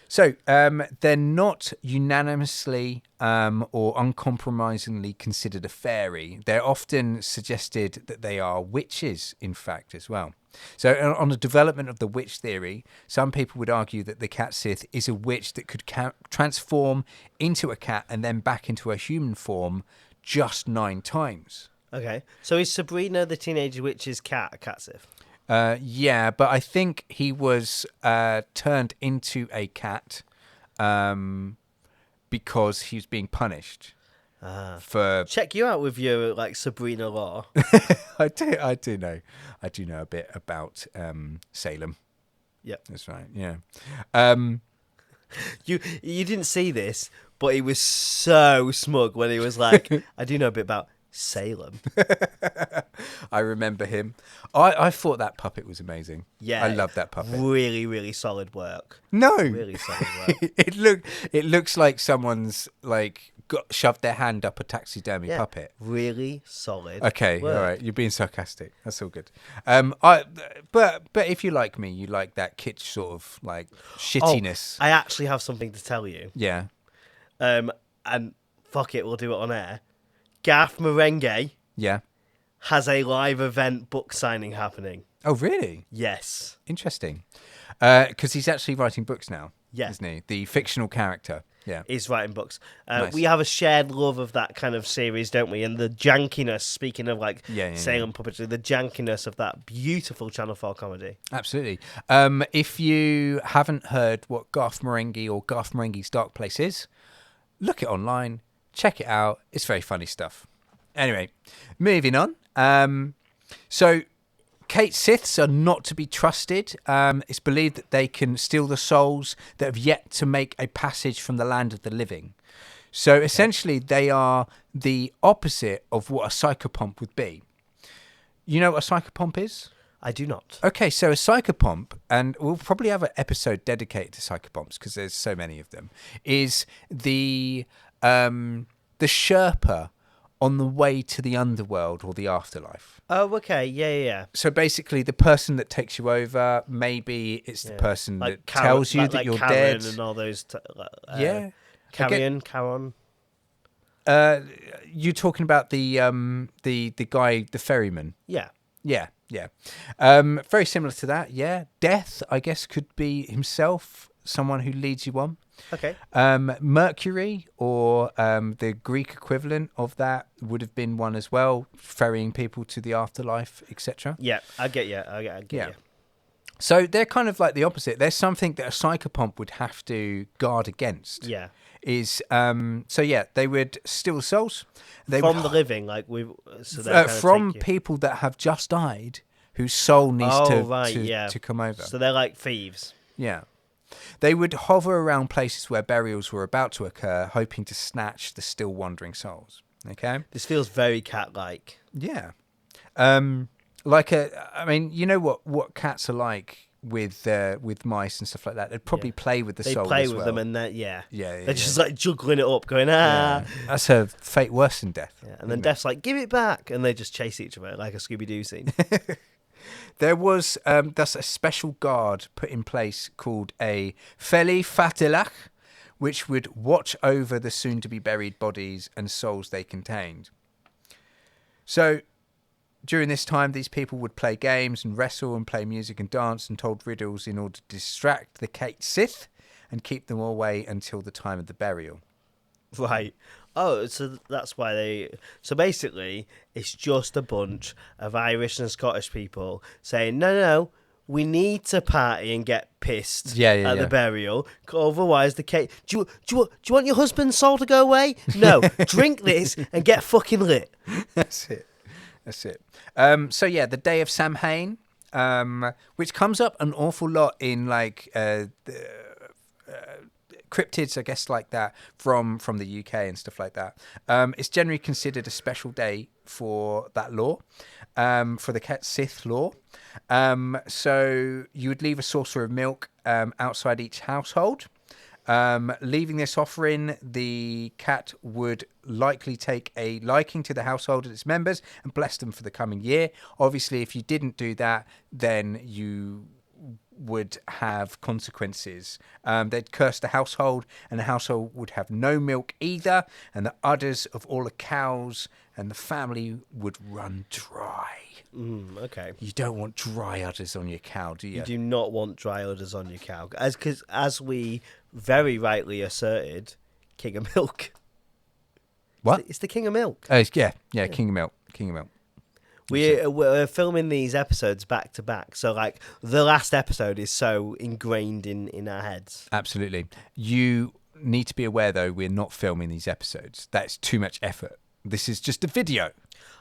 So they're not unanimously or uncompromisingly considered a fairy. They're often suggested that they are witches, in fact, as well. So on the development of the witch theory, some people would argue that the Cat Sith is a witch that could transform into a cat and then back into a human form just 9 times. Okay. So is Sabrina the Teenage Witch's cat a cat sith? Yeah, but I think he was turned into a cat because he was being punished for. Check you out with your like Sabrina law. I do know a bit about Salem. Yep. That's right. Yeah. You didn't see this, but he was so smug when he was like, "I do know a bit about Salem." I remember him. I thought that puppet was amazing. Yeah, I love that puppet. Really, really solid work. No, Really solid work. it looks like someone's like shoved their hand up a taxidermy puppet. Really solid. Okay, work. all right. You're being sarcastic. That's all good. But if you like me, you like that kitsch sort of like shittiness. I actually have something to tell you. Yeah. And fuck it, we'll do it on air. Garth Marenghi Yeah. has a live event book signing happening. Oh, really? Yes. Interesting. Because he's actually writing books now, Yeah. isn't he? The fictional character. Yeah. He's writing books. Nice. We have a shared love of that kind of series, don't we? And the jankiness, speaking of like Salem puppetry, the jankiness of that beautiful Channel 4 comedy. Absolutely. If you haven't heard what Garth Marenghi or Garth Marenghi's Dark Place is, look it online, check it out. It's very funny stuff. Anyway, moving on. So Kate Siths are not to be trusted. It's believed that they can steal the souls that have yet to make a passage from the land of the living. So essentially, they are the opposite of what a psychopomp would be. You know what a psychopomp is? I do not. Okay, so a psychopomp, and we'll probably have an episode dedicated to psychopomps because there's so many of them, is the Sherpa on the way to the underworld or the afterlife. Oh, okay. Yeah. So basically, the person that takes you over, maybe it's the person like that tells you that you're Karen dead. and all those. Yeah. Karen. You're talking about the guy, the ferryman. Yeah. Yeah. Very similar to that. Yeah. Death, I guess, could be himself, someone who leads you on. Okay. Mercury, or the Greek equivalent of that, would have been one as well, ferrying people to the afterlife, etc. Yeah, I get you. I get you. So they're kind of like the opposite. There's something that a psychopomp would have to guard against. Yeah. They would steal souls. From the living, like from people that have just died, whose soul needs to come over. So they're like thieves. Yeah. They would hover around places where burials were about to occur, hoping to snatch the still wandering souls. Okay? This feels very cat-like. Yeah. You know what cats are like with mice and stuff like that. They'd probably play with the soul as well. They play with them and they're just like juggling it up, going, ah. Yeah. That's a fate worse than death. Yeah. And then Death's like, give it back. And they just chase each other like a Scooby-Doo scene. There was thus a special guard put in place called a Feli Fatilach, which would watch over the soon-to-be buried bodies and souls they contained. So during this time, these people would play games and wrestle and play music and dance and told riddles in order to distract the Kate Sith and keep them away until the time of the burial. Right. Oh, so that's why So basically, it's just a bunch of Irish and Scottish people saying, no, we need to party and get pissed at the burial. Otherwise, the cake. Do you want your husband's soul to go away? No. Drink this and get fucking lit. That's it. The Day of Samhain, which comes up an awful lot in like cryptids, I guess, like that from the UK and stuff like that. It's generally considered a special day for that law, for the Cat Sith law. So you would leave a saucer of milk outside each household. Leaving this offering, the cat would likely take a liking to the household and its members and bless them for the coming year. Obviously, if you didn't do that, then you would have consequences. They'd curse the household, and the household would have no milk either, and the udders of all the cows and the family would run dry. Okay. You don't want dry udders on your cow, do you? You do not want dry udders on your cow. As we very rightly asserted, King of Milk. What? It's the King of Milk. Yeah, King of Milk. We're filming these episodes back to back, so like the last episode is so ingrained in our heads. Absolutely. You need to be aware, though, we're not filming these episodes. That's too much effort. This is just a video.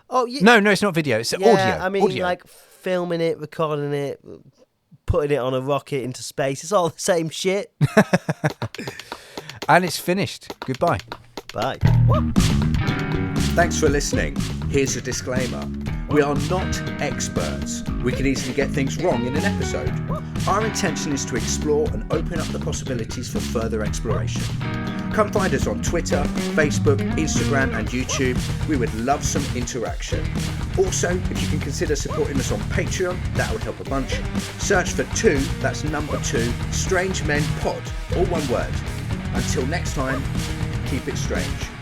Oh, yeah. No, it's not video. It's audio. I mean, audio. like filming it, recording it, putting it on a rocket into space. It's all the same shit. And it's finished. Goodbye. Bye. Thanks for listening. Here's a disclaimer. We are not experts. We can easily get things wrong in an episode. Our intention is to explore and open up the possibilities for further exploration. Come find us on Twitter, Facebook, Instagram and YouTube. We would love some interaction. Also, if you can consider supporting us on Patreon, that would help a bunch. Search for 2, that's number 2, Strange Men Pod, all one word. Until next time, keep it strange.